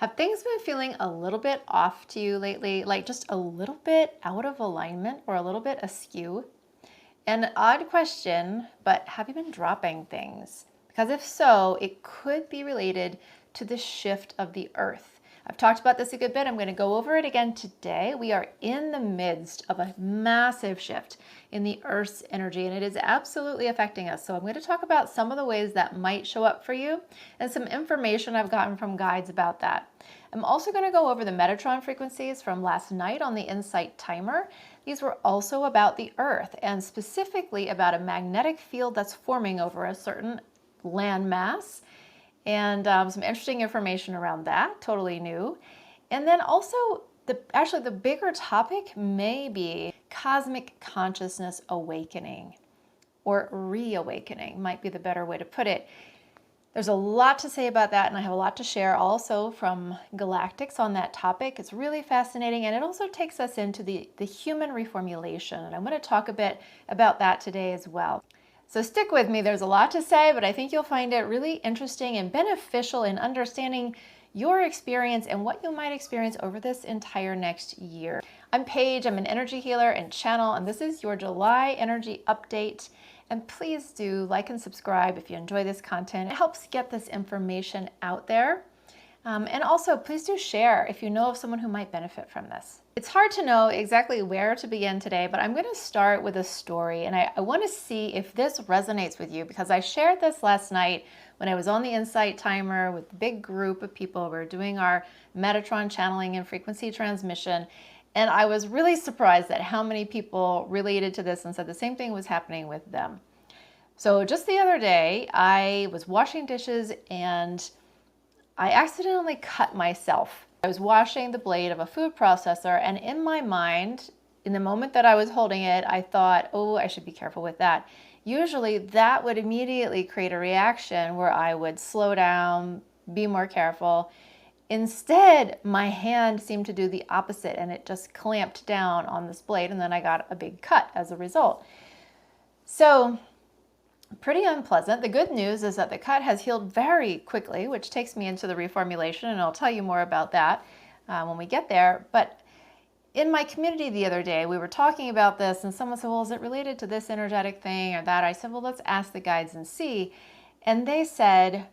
Have things been feeling a little bit off to you lately? Like just a little bit out of alignment or a little bit askew? An odd question, but have you been dropping things? Because if so, it could be related to the shift of the earth. I've talked about this a good bit. I'm going to go over it again today. We are in the midst of a massive shift in the earth's energy, and it is absolutely affecting us. So I'm going to talk about some of the ways that might show up for you and some information I've gotten from guides about that. I'm also going to go over the Metatron frequencies from last night on the Insight Timer. These were also about the Earth and specifically about a magnetic field that's forming over a certain landmass and some interesting information around that, totally new. And then also, the bigger topic may be cosmic consciousness awakening, or reawakening might be the better way to put it. There's a lot to say about that, and I have a lot to share also from galactics on that topic. It's really fascinating, and it also takes us into the human reformulation, and I'm going to talk a bit about that today as well. So stick with me. There's a lot to say, but I think you'll find it really interesting and beneficial in understanding your experience and what you might experience over this entire next year. I'm Paige. I'm an energy healer and channel, and this is your July energy update. And please do like and subscribe if you enjoy this content. It helps get this information out there. And also, please do share if you know of someone who might benefit from this. It's hard to know exactly where to begin today, but I'm going to start with a story. And I want to see if this resonates with you, because I shared this last night when I was on the Insight Timer with a big group of people. We were doing our Metatron channeling and frequency transmission. And I was really surprised at how many people related to this and said the same thing was happening with them. So just the other day, I was washing dishes and I accidentally cut myself. I was washing the blade of a food processor, and in my mind, in the moment that I was holding it, I thought, oh, I should be careful with that. Usually that would immediately create a reaction where I would slow down, be more careful. Instead, my hand seemed to do the opposite, and it just clamped down on this blade, and then I got a big cut as a result. So pretty unpleasant. The good news is that the cut has healed very quickly, which takes me into the reformulation, and I'll tell you more about that when we get there. But in my community the other day, we were talking about this, and someone said, well, is it related to this energetic thing or that? I said, well, let's ask the guides and see. And they said,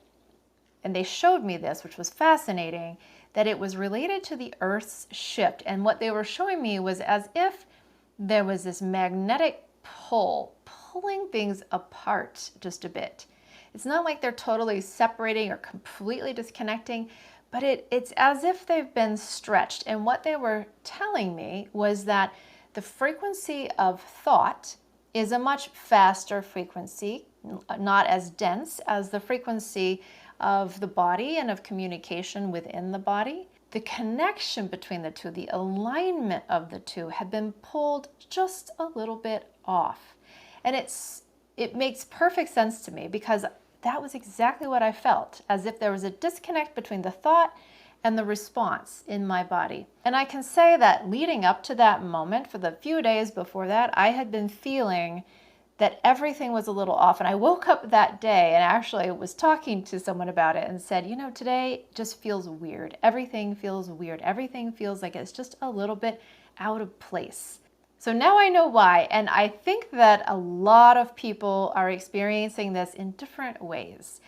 and they showed me this, which was fascinating, that it was related to the Earth's shift. And what they were showing me was as if there was this magnetic pull, pulling things apart just a bit. It's not like they're totally separating or completely disconnecting, but it's as if they've been stretched. And what they were telling me was that the frequency of thought is a much faster frequency, not as dense as the frequency of the body and of communication within the body. The connection between the two, the alignment of the two, had been pulled just a little bit off. And it makes perfect sense to me, because that was exactly what I felt, as if there was a disconnect between the thought and the response in my body. And I can say that leading up to that moment, for the few days before that, I had been feeling that everything was a little off. And I woke up that day and actually was talking to someone about it and said, you know, today just feels weird. Everything feels weird. Everything feels like it's just a little bit out of place. So now I know why, and I think that a lot of people are experiencing this in different ways.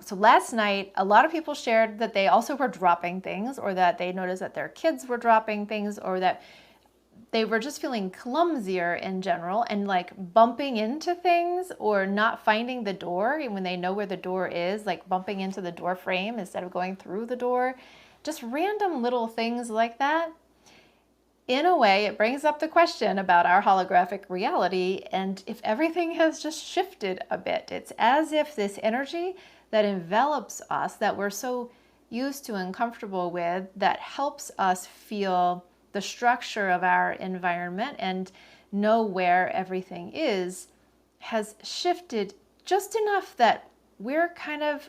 So last night, a lot of people shared that they also were dropping things, or that they noticed that their kids were dropping things, or that they were just feeling clumsier in general and like bumping into things or not finding the door when they know where the door is, like bumping into the door frame instead of going through the door. Just random little things like that. In a way, it brings up the question about our holographic reality and if everything has just shifted a bit. It's as if this energy that envelops us, that we're so used to and comfortable with, that helps us feel the structure of our environment and know where everything is, has shifted just enough that we're kind of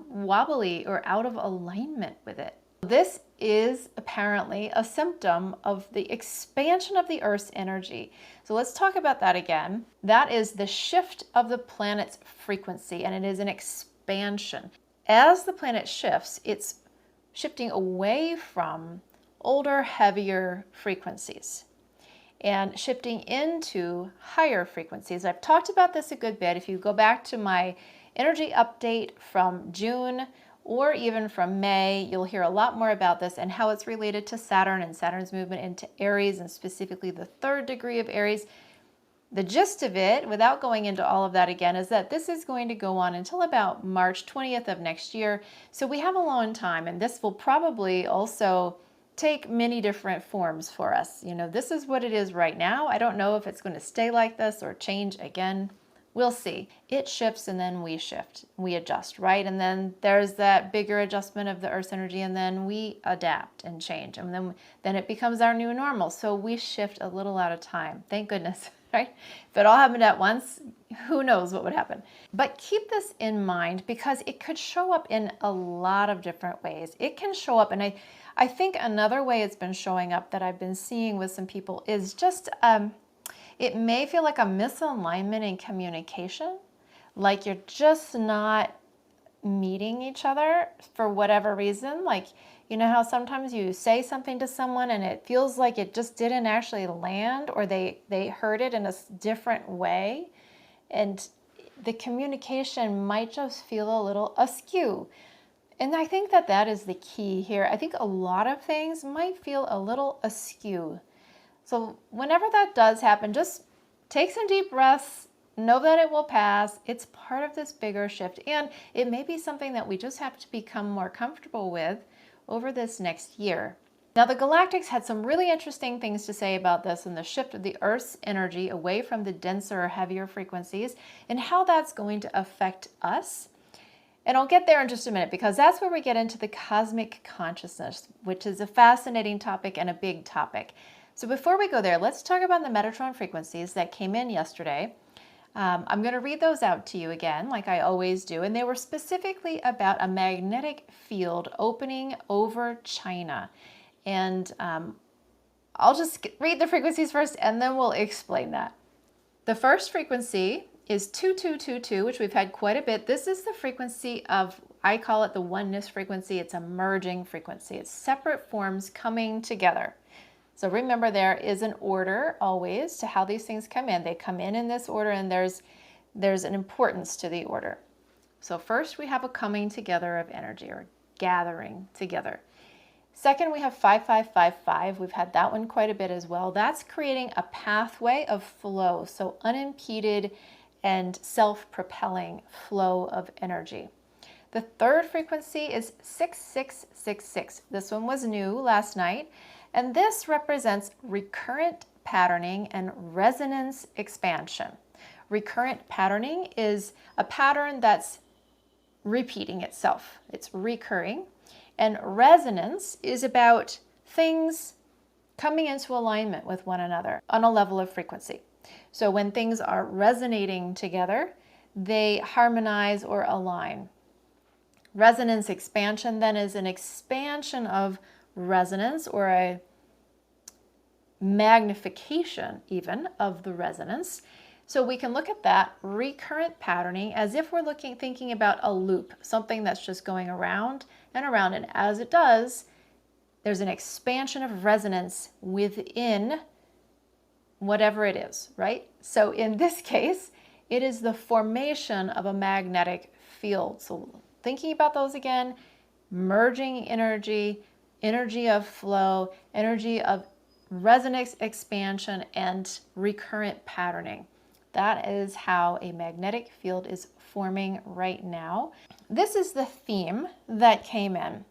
wobbly or out of alignment with it. This is apparently a symptom of the expansion of the Earth's energy. So let's talk about that again. That is the shift of the planet's frequency, and it is an expansion. As the planet shifts, it's shifting away from older, heavier frequencies and shifting into higher frequencies. I've talked about this a good bit. If you go back to my energy update from June or even from May, you'll hear a lot more about this and how it's related to Saturn and Saturn's movement into Aries, and specifically the 3rd degree of Aries. The gist of it, without going into all of that again, is that this is going to go on until about March 20th of next year. So we have a long time, and this will probably also take many different forms for us. You know, this is what it is right now. I don't know if it's going to stay like this or change again. We'll see. It shifts and then we shift, we adjust, right? And then there's that bigger adjustment of the Earth's energy, and then we adapt and change. And then it becomes our new normal. So we shift a little at a time. Thank goodness, right? If it all happened at once, who knows what would happen. But keep this in mind because it could show up in a lot of different ways. It can show up, and I think another way it's been showing up that I've been seeing with some people is just it may feel like a misalignment in communication, like you're just not meeting each other for whatever reason. Like, you know how sometimes you say something to someone and it feels like it just didn't actually land, or they heard it in a different way, and the communication might just feel a little askew. And I think that is the key here. I think a lot of things might feel a little askew. So whenever that does happen, just take some deep breaths, know that it will pass. It's part of this bigger shift, and it may be something that we just have to become more comfortable with over this next year. Now, the Galactics had some really interesting things to say about this and the shift of the Earth's energy away from the denser, heavier frequencies and how that's going to affect us. And I'll get there in just a minute because that's where we get into the cosmic consciousness, which is a fascinating topic and a big topic. So before we go there, let's talk about the Metatron frequencies that came in yesterday. I'm going to read those out to you again, like I always do. And they were specifically about a magnetic field opening over China. And I'll just read the frequencies first, and then we'll explain that. The first frequency is 2222, which we've had quite a bit. This is the frequency of, I call it the oneness frequency. It's a merging frequency. It's separate forms coming together. So remember, there is an order always to how these things come in. They come in this order, and there's an importance to the order. So first we have a coming together of energy, or gathering together. Second, we have 5555. We've had that one quite a bit as well. That's creating a pathway of flow, so unimpeded and self-propelling flow of energy. The third frequency is 6666. This one was new last night. And this represents recurrent patterning and resonance expansion. Recurrent patterning is a pattern that's repeating itself. It's recurring. And resonance is about things coming into alignment with one another on a level of frequency. So when things are resonating together, they harmonize or align. Resonance expansion then is an expansion of resonance, or a magnification even of the resonance. So we can look at that recurrent patterning as if we're thinking about a loop, something that's just going around and around, and as it does, there's an expansion of resonance within whatever it is, right? So in this case, it is the formation of a magnetic field. So thinking about those again, merging energy, energy of flow, energy of resonance expansion, and recurrent patterning. That is how a magnetic field is forming right now. This is the theme that came in.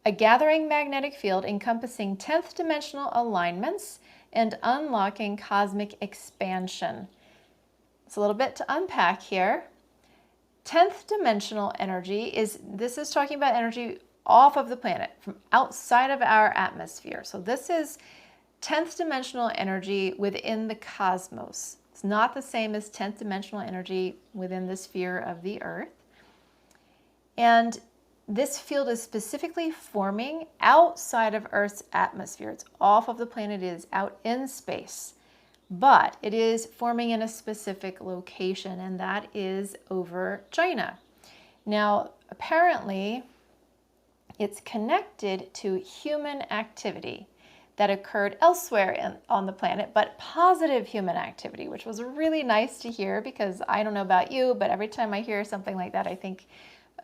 A gathering magnetic field encompassing 10th dimensional alignments and unlocking cosmic expansion. It's a little bit to unpack here. 10th dimensional energy this is talking about energy off of the planet, from outside of our atmosphere. So this is 10th dimensional energy within the cosmos. It's not the same as 10th dimensional energy within the sphere of the Earth. And this field is specifically forming outside of Earth's atmosphere. It's off of the planet, it is out in space. But it is forming in a specific location, and that is over China. Now, apparently, it's connected to human activity that occurred elsewhere on the planet, but positive human activity, which was really nice to hear, because I don't know about you, but every time I hear something like that, I think,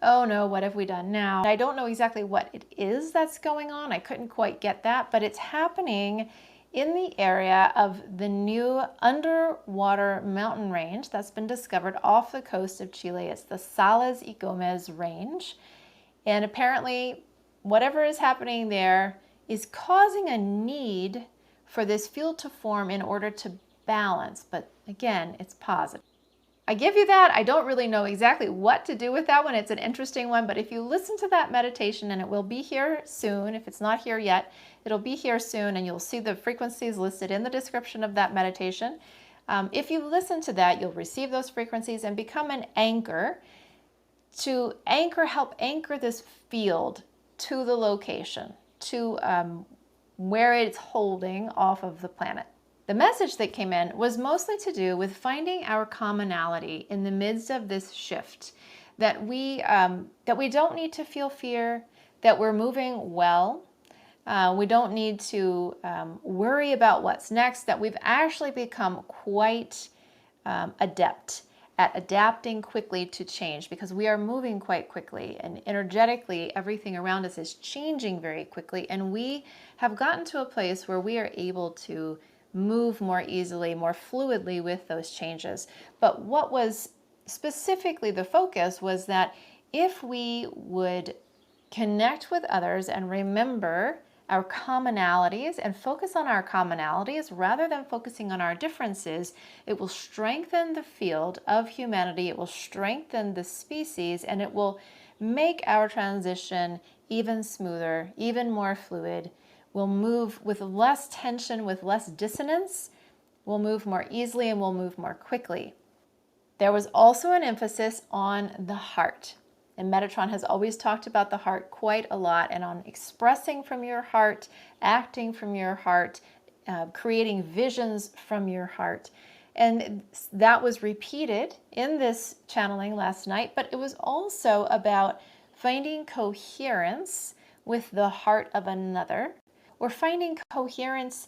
oh no, what have we done now? I don't know exactly what it is that's going on. I couldn't quite get that, but it's happening in the area of the new underwater mountain range that's been discovered off the coast of Chile. It's the Salas y Gomez range. And apparently, whatever is happening there is causing a need for this field to form in order to balance. But again, it's positive. I give you that. I don't really know exactly what to do with that one. It's an interesting one, but if you listen to that meditation, and it will be here soon, if it's not here yet, it'll be here soon, and you'll see the frequencies listed in the description of that meditation. If you listen to that, you'll receive those frequencies and become an anchor to help anchor this field to the location, to where it's holding off of the planet. The message that came in was mostly to do with finding our commonality in the midst of this shift, that we don't need to feel fear, that we're moving well. We don't need to worry about what's next, that we've actually become quite adept at adapting quickly to change, because we are moving quite quickly, and energetically everything around us is changing very quickly, and we have gotten to a place where we are able to move more easily, more fluidly with those changes. But what was specifically the focus was that if we would connect with others and remember our commonalities and focus on our commonalities rather than focusing on our differences, it will strengthen the field of humanity, it will strengthen the species, and it will make our transition even smoother, even more fluid. We'll move with less tension, with less dissonance. We'll move more easily, and we'll move more quickly. There was also an emphasis on the heart. And Metatron has always talked about the heart quite a lot, and on expressing from your heart, acting from your heart, creating visions from your heart. And that was repeated in this channeling last night, but it was also about finding coherence with the heart of another, or finding coherence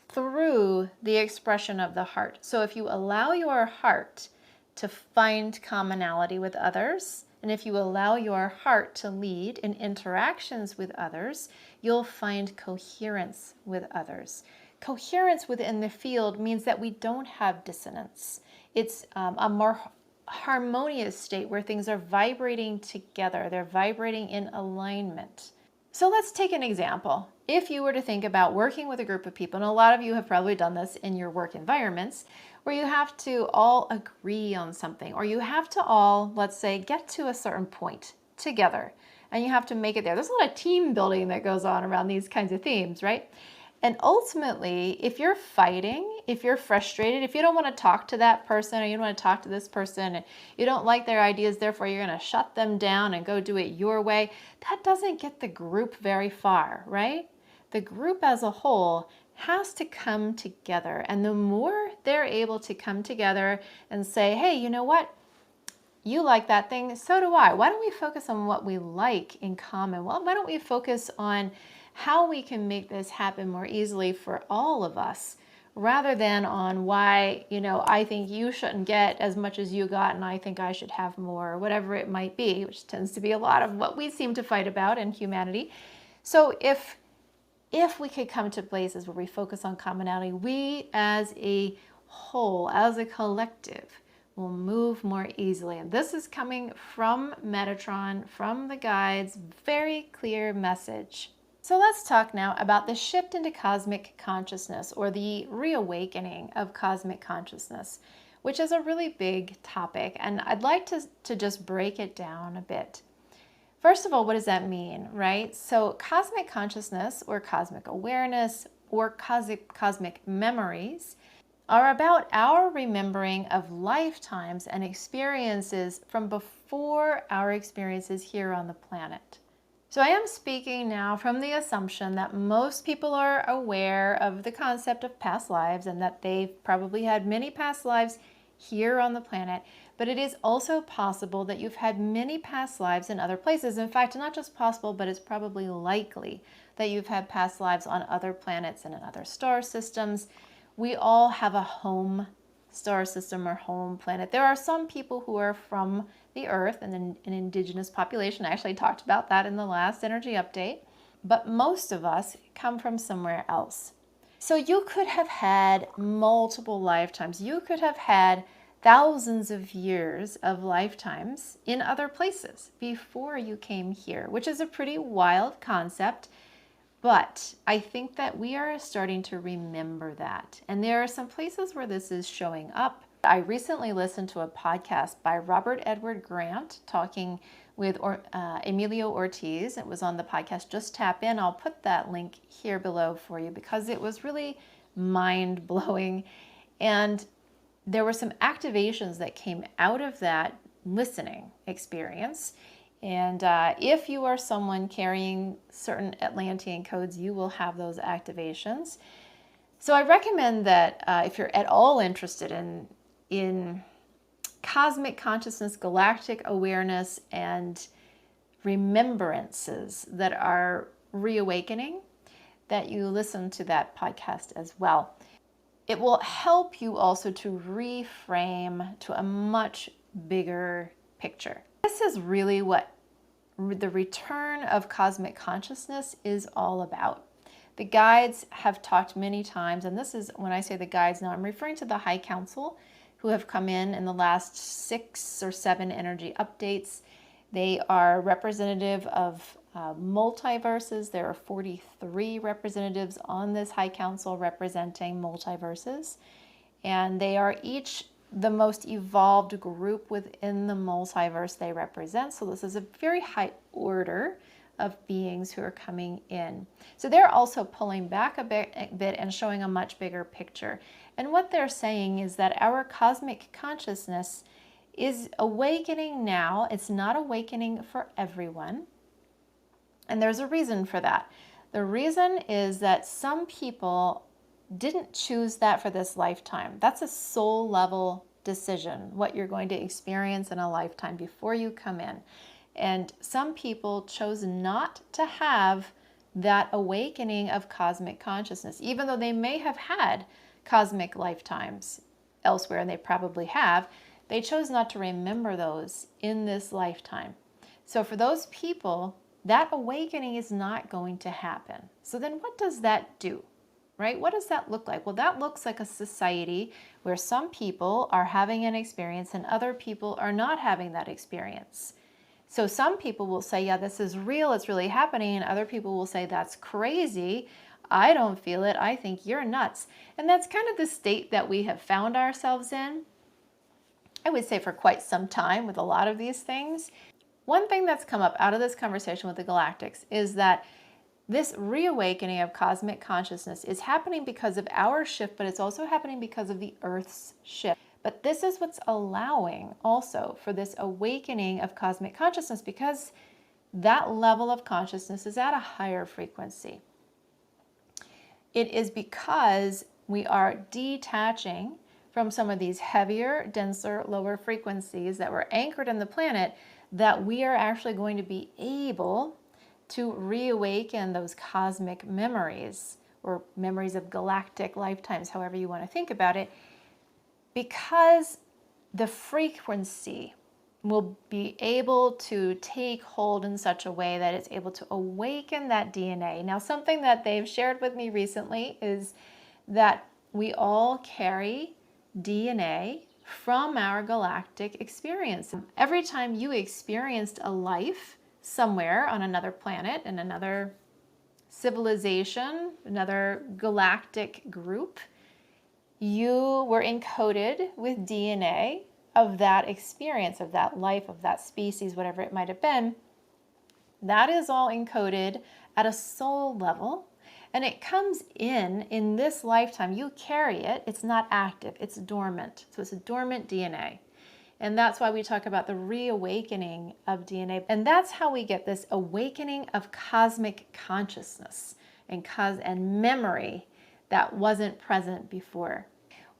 through the expression of the heart. So if you allow your heart to find commonality with others, and if you allow your heart to lead in interactions with others, you'll find coherence with others. Coherence within the field means that we don't have dissonance. It's a more harmonious state where things are vibrating together. They're vibrating in alignment. So let's take an example. If you were to think about working with a group of people, and a lot of you have probably done this in your work environments, where you have to all agree on something, or you have to all, let's say, get to a certain point together, and you have to make it there. There's a lot of team building that goes on around these kinds of themes, right? And ultimately, if you're fighting, if you're frustrated, if you don't want to talk to that person, or you don't want to talk to this person, and you don't like their ideas, therefore you're going to shut them down and go do it your way, that doesn't get the group very far, right? The group as a whole has to come together. And the more they're able to come together and say, hey, you know what? You like that thing, so do I. Why don't we focus on what we like in common? Well, why don't we focus on how we can make this happen more easily for all of us, rather than on why, I think you shouldn't get as much as you got and I think I should have more, or whatever it might be, which tends to be a lot of what we seem to fight about in humanity. So if we could come to places where we focus on commonality, we as a whole, as a collective, will move more easily. And this is coming from Metatron, from the guides, very clear message. So let's talk now about the shift into cosmic consciousness, or the reawakening of cosmic consciousness, which is a really big topic. And I'd like to just break it down a bit. First of all, what does that mean, right? So cosmic consciousness, or cosmic awareness, or cosmic memories are about our remembering of lifetimes and experiences from before our experiences here on the planet. So I am speaking now from the assumption that most people are aware of the concept of past lives, and that they've probably had many past lives here on the planet. But it is also possible that you've had many past lives in other places. In fact, not just possible, but it's probably likely that you've had past lives on other planets and in other star systems. We all have a home star system or home planet. There are some people who are from the Earth and an indigenous population. I actually talked about that in the last energy update. But most of us come from somewhere else. So you could have had multiple lifetimes. You could have had thousands of years of lifetimes in other places before you came here, which is a pretty wild concept. But I think that we are starting to remember that. And there are some places where this is showing up. I recently listened to a podcast by Robert Edward Grant talking with Emilio Ortiz. It was on the podcast Just Tap In. I'll put that link here below for you because it was really mind-blowing. And there were some activations that came out of that listening experience. And if you are someone carrying certain Atlantean codes, you will have those activations. So I recommend that if you're at all interested in cosmic consciousness, galactic awareness, and remembrances that are reawakening, that you listen to that podcast as well. It will help you also to reframe to a much bigger picture. This is really what the return of cosmic consciousness is all about. The guides have talked many times, and this is when I say the guides now, I'm referring to the High Council who have come in the last 6 or 7 energy updates. They are representative of multiverses. There are 43 representatives on this High Council representing multiverses, and they are each the most evolved group within the multiverse they represent. So this is a very high order of beings who are coming in. So they're also pulling back a bit and showing a much bigger picture. And what they're saying is that our cosmic consciousness is awakening now. It's not awakening for everyone. And there's a reason for that. The reason is that some people didn't choose that for this lifetime. That's a soul level decision, what you're going to experience in a lifetime before you come in. And some people chose not to have that awakening of cosmic consciousness, even though they may have had cosmic lifetimes elsewhere, and they probably have. They chose not to remember those in this lifetime. So for those people, that awakening is not going to happen. So then what does that do? Right? What does that look like? Well, that looks like a society where some people are having an experience and other people are not having that experience. So some people will say, yeah, this is real, it's really happening, and other people will say, that's crazy, I don't feel it, I think you're nuts. And that's kind of the state that we have found ourselves in, I would say, for quite some time with a lot of these things. One thing that's come up out of this conversation with the Galactics is that this reawakening of cosmic consciousness is happening because of our shift, but it's also happening because of the Earth's shift. But this is what's allowing also for this awakening of cosmic consciousness, because that level of consciousness is at a higher frequency. It is because we are detaching from some of these heavier, denser, lower frequencies that were anchored in the planet that we are actually going to be able to reawaken those cosmic memories, or memories of galactic lifetimes, however you want to think about it, because the frequency will be able to take hold in such a way that it's able to awaken that DNA. Now, something that they've shared with me recently is that we all carry DNA from our galactic experience. Every time you experienced a life somewhere on another planet, in another civilization, another galactic group, you were encoded with DNA of that experience, of that life, of that species, whatever it might have been. That is all encoded at a soul level, and it comes in this lifetime. You carry it. It's not active. It's dormant. So it's a dormant DNA. And that's why we talk about the reawakening of DNA. And that's how we get this awakening of cosmic consciousness and memory that wasn't present before.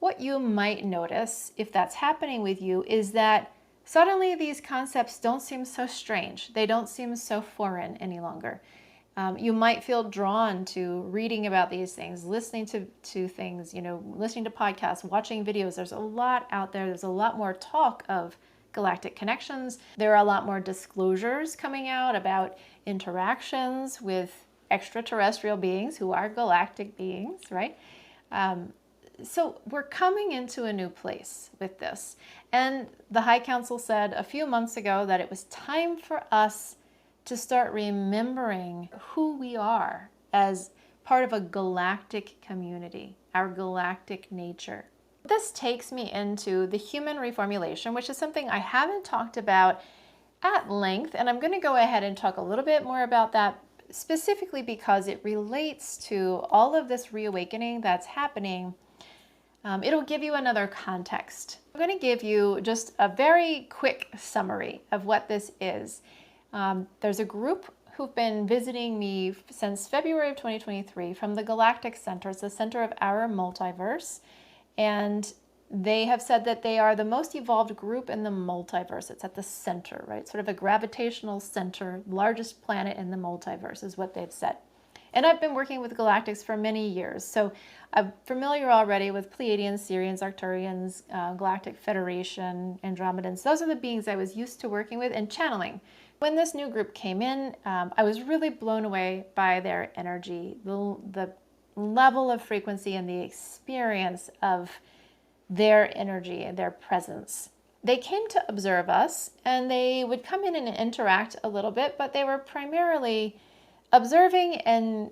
what you might notice, if that's happening with you, is that suddenly these concepts don't seem so strange. They don't seem so foreign any longer. You might feel drawn to reading about these things, listening to things, listening to podcasts, watching videos. There's a lot out there. There's a lot more talk of galactic connections. There are a lot more disclosures coming out about interactions with extraterrestrial beings who are galactic beings, right? So we're coming into a new place with this. And the High Council said a few months ago that it was time for us to start remembering who we are as part of a galactic community, our galactic nature. This takes me into the Human Reformulation, which is something I haven't talked about at length, and I'm going to go ahead and talk a little bit more about that specifically because it relates to all of this reawakening that's happening. It'll give you another context. I'm going to give you just a very quick summary of what this is. There's a group who've been visiting me since February of 2023 from the Galactic Center. It's the center of our multiverse. And they have said that they are the most evolved group in the multiverse. It's at the center, right? Sort of a gravitational center, largest planet in the multiverse is what they've said. And I've been working with galactics for many years. So I'm familiar already with Pleiadians, Sirians, Arcturians, Galactic Federation, Andromedans. Those are the beings I was used to working with and channeling. When this new group came in, I was really blown away by their energy, the level of frequency and the experience of their energy and their presence. They came to observe us and they would come in and interact a little bit, but they were primarily observing and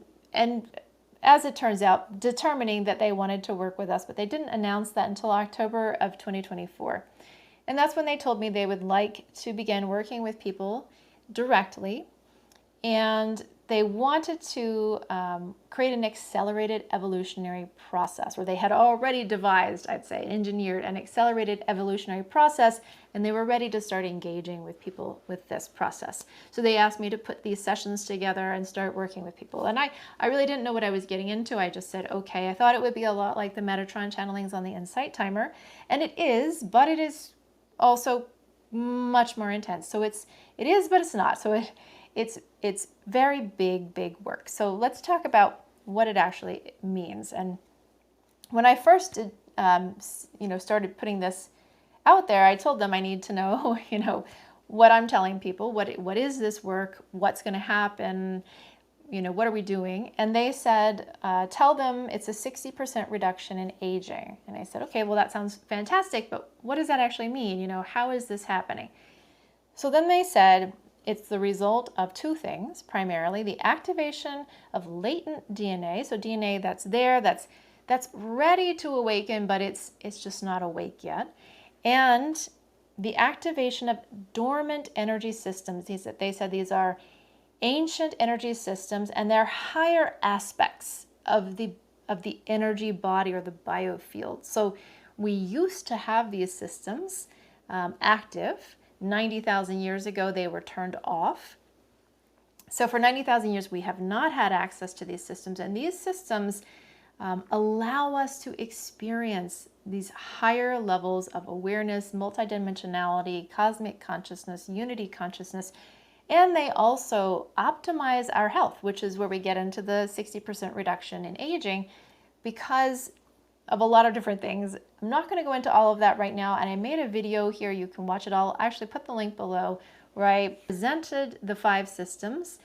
as it turns out, determining that they wanted to work with us, but they didn't announce that until October of 2024. And that's when they told me they would like to begin working with people directly. And they wanted to create an accelerated evolutionary process, where they had already devised, I'd say, engineered an accelerated evolutionary process, and they were ready to start engaging with people with this process. So they asked me to put these sessions together and start working with people. And I really didn't know what I was getting into. I just said, okay. I thought it would be a lot like the Metatron channelings on the Insight Timer, and it is, but it is also much more intense. So it is, but it's not. So it's very big work. So let's talk about what it actually means. And when I first did, started putting this out there, I told them I need to know, what I'm telling people, what is this work, what's going to happen, what are we doing? And they said, tell them it's a 60% reduction in aging. And I said, okay, well, that sounds fantastic, but what does that actually mean? How is this happening? So then they said, it's the result of two things, primarily the activation of latent DNA, so DNA that's there, that's ready to awaken, but it's just not awake yet, and the activation of dormant energy systems. They said these are ancient energy systems, and they're higher aspects of the energy body or the biofield. So we used to have these systems active. 90,000 years ago, they were turned off. So for 90,000 years, we have not had access to these systems. And these systems allow us to experience these higher levels of awareness, multidimensionality, cosmic consciousness, unity consciousness. And they also optimize our health, which is where we get into the 60% reduction in aging because of a lot of different things. I'm not going to go into all of that right now, and I made a video here. You can watch it all. I actually put the link below where I presented the 5 systems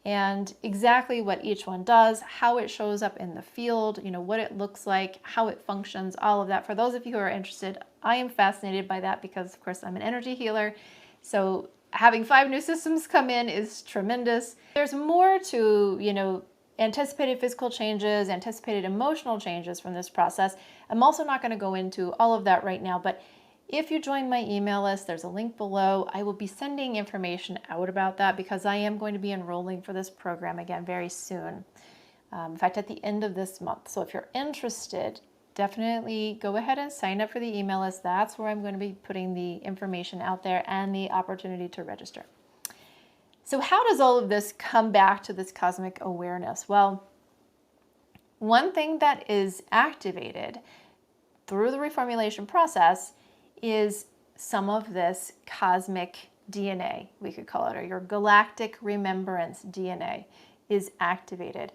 and exactly what each one does, how it shows up in the field, what it looks like, how it functions, all of that. For those of you who are interested, I am fascinated by that because, of course, I'm an energy healer. So having 5 new systems come in is tremendous. There's more to, anticipated physical changes, anticipated emotional changes from this process. I'm also not going to go into all of that right now, but if you join my email list, there's a link below. I will be sending information out about that because I am going to be enrolling for this program again very soon. In fact, at the end of this month. So if you're interested, definitely go ahead and sign up for the email list. That's where I'm going to be putting the information out there and the opportunity to register. So how does all of this come back to this cosmic awareness? Well, one thing that is activated through the reformulation process is some of this cosmic DNA, we could call it, or your galactic remembrance DNA is activated.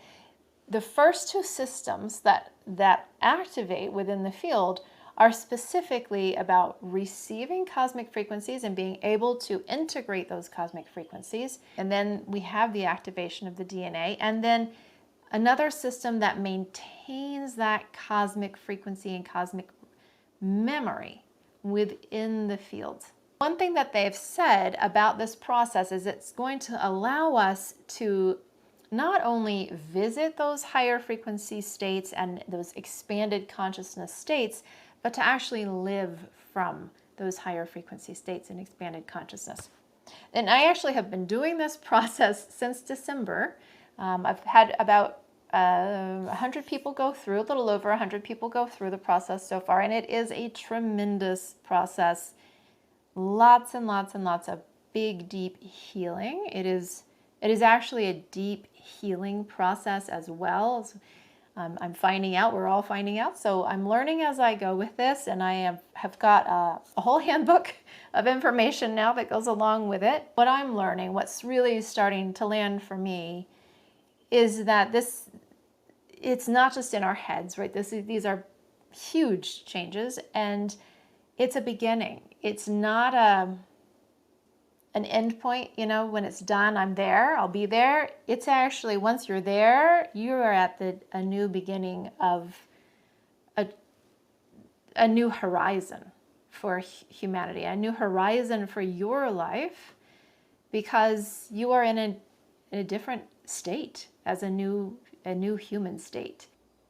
The first two systems that activate within the field are specifically about receiving cosmic frequencies and being able to integrate those cosmic frequencies. And then we have the activation of the DNA. And then another system that maintains that cosmic frequency and cosmic memory within the field. One thing that they've said about this process is it's going to allow us to not only visit those higher frequency states and those expanded consciousness states, but to actually live from those higher frequency states and expanded consciousness. And I actually have been doing this process since December. I've had about 100 people go through, a little over 100 people go through the process so far, and it is a tremendous process. Lots and lots and lots of big, deep healing. It is actually a deep healing process as well. I'm finding out, we're all finding out, so I'm learning as I go with this, and I have got a whole handbook of information now that goes along with it. What I'm learning, what's really starting to land for me, is that it's not just in our heads, right? These are huge changes, and it's a beginning. It's not an end point, when it's done, I'm there, I'll be there. It's actually, once you're there, you are at a new beginning of a new horizon for humanity, a new horizon for your life, because you are in a different state as a new human state.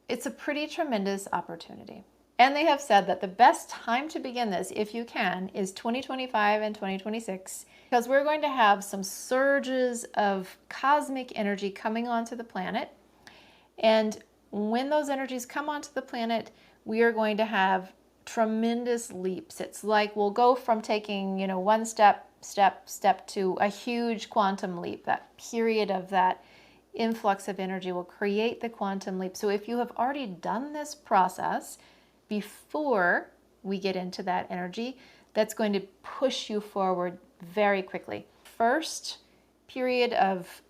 It's a pretty tremendous opportunity. And they have said that the best time to begin this, if you can, is 2025 and 2026, because we're going to have some surges of cosmic energy coming onto the planet. And when those energies come onto the planet, we are going to have tremendous leaps. It's like we'll go from taking, one step to a huge quantum leap. That period of that influx of energy will create the quantum leap. So if you have already done this process before we get into that energy, that's going to push you forward very quickly. First period of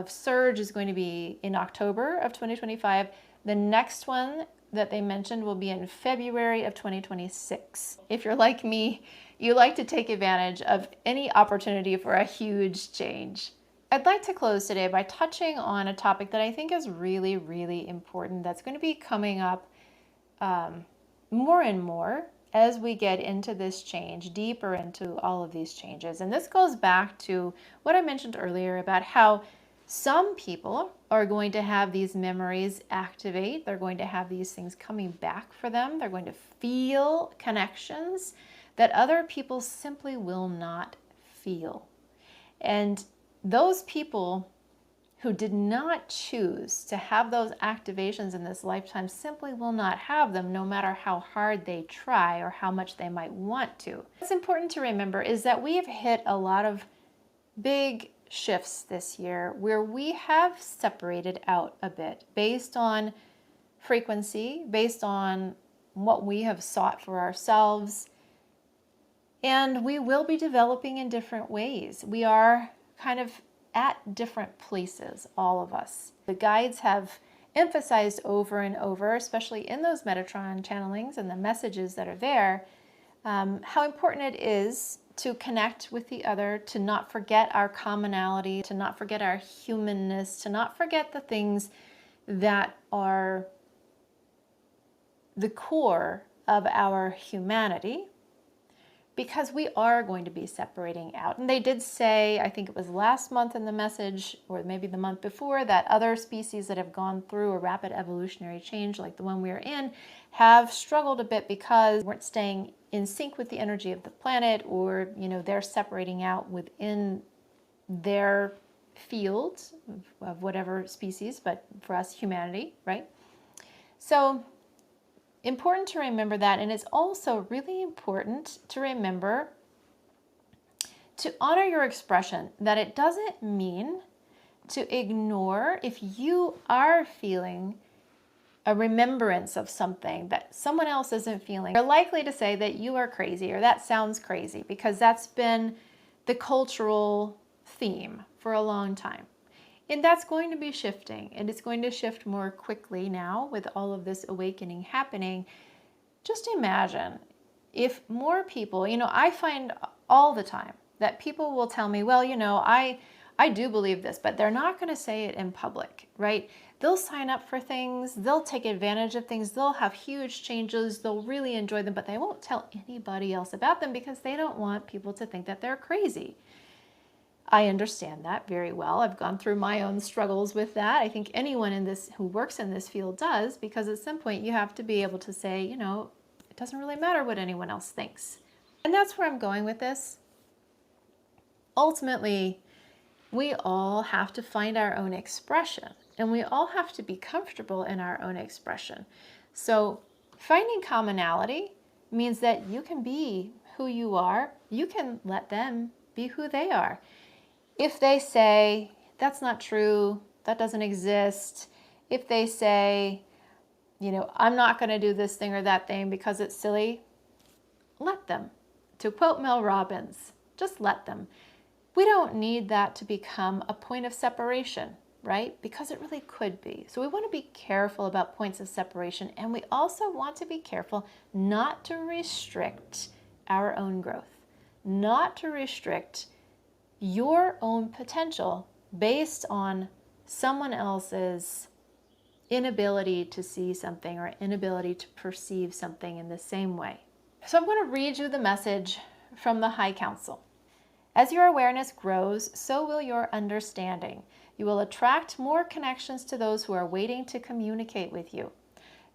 surge is going to be in October of 2025. The next one that they mentioned will be in February of 2026. If you're like me, you like to take advantage of any opportunity for a huge change. I'd like to close today by touching on a topic that I think is really, really important, that's going to be coming up more and more as we get into this change, deeper into all of these changes. And this goes back to what I mentioned earlier about how some people are going to have these memories activate. They're going to have these things coming back for them. They're going to feel connections that other people simply will not feel. And those people who did not choose to have those activations in this lifetime simply will not have them, no matter how hard they try or how much they might want to. What's important to remember is that we have hit a lot of big shifts this year where we have separated out a bit based on frequency, based on what we have sought for ourselves, and we will be developing in different ways. We are kind of at different places, all of us. The guides have emphasized over and over, especially in those Metatron channelings and the messages that are there, how important it is to connect with the other, to not forget our commonality, to not forget our humanness, to not forget the things that are the core of our humanity, because we are going to be separating out. And they did say, I think it was last month in the message, or maybe the month before, that other species that have gone through a rapid evolutionary change like the one we are in have struggled a bit because they weren't staying in sync with the energy of the planet, or they're separating out within their field of whatever species, but for us, humanity, right? So important to remember that, and it's also really important to remember to honor your expression, that it doesn't mean to ignore if you are feeling a remembrance of something that someone else isn't feeling, they're likely to say that you are crazy or that sounds crazy, because that's been the cultural theme for a long time. And that's going to be shifting, and it's going to shift more quickly now with all of this awakening happening. Just imagine if more people, I find all the time that people will tell me, well, I do believe this, but they're not going to say it in public, right? They'll sign up for things, they'll take advantage of things, they'll have huge changes, they'll really enjoy them, but they won't tell anybody else about them because they don't want people to think that they're crazy. I understand that very well. I've gone through my own struggles with that. I think anyone in this who works in this field does, because at some point you have to be able to say, it doesn't really matter what anyone else thinks. And that's where I'm going with this. Ultimately, we all have to find our own expression, and we all have to be comfortable in our own expression. So finding commonality means that you can be who you are. You can let them be who they are. If they say, that's not true, that doesn't exist, if they say, I'm not going to do this thing or that thing because it's silly, let them. To quote Mel Robbins, just let them. We don't need that to become a point of separation, right? Because it really could be. So we want to be careful about points of separation, and we also want to be careful not to restrict our own growth, not to restrict your own potential based on someone else's inability to see something or inability to perceive something in the same way. So I'm going to read you the message from the High Council. As your awareness grows, so will your understanding. You will attract more connections to those who are waiting to communicate with you.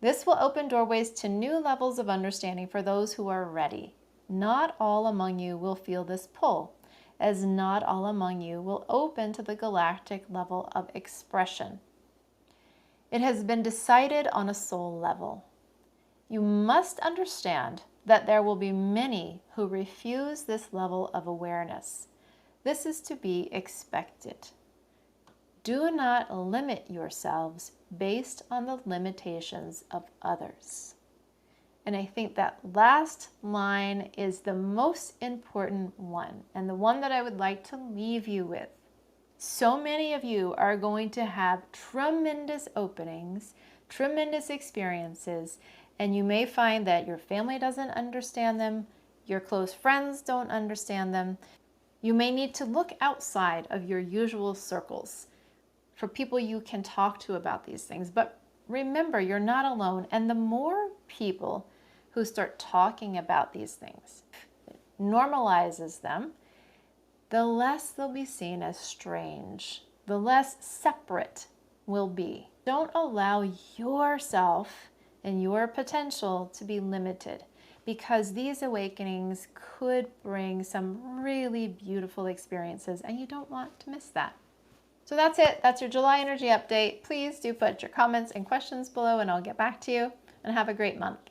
This will open doorways to new levels of understanding for those who are ready. Not all among you will feel this pull, as not all among you will open to the galactic level of expression. It has been decided on a soul level. You must understand that there will be many who refuse this level of awareness. This is to be expected. Do not limit yourselves based on the limitations of others. And I think that last line is the most important one, and the one that I would like to leave you with. So many of you are going to have tremendous openings, tremendous experiences, and you may find that your family doesn't understand them, your close friends don't understand them. You may need to look outside of your usual circles for people you can talk to about these things. But remember, you're not alone, and the more people who start talking about these things, normalizes them, the less they'll be seen as strange, the less separate will be. Don't allow yourself and your potential to be limited, because these awakenings could bring some really beautiful experiences, and you don't want to miss that. So that's it. That's your July energy update. Please do put your comments and questions below, and I'll get back to you, and have a great month.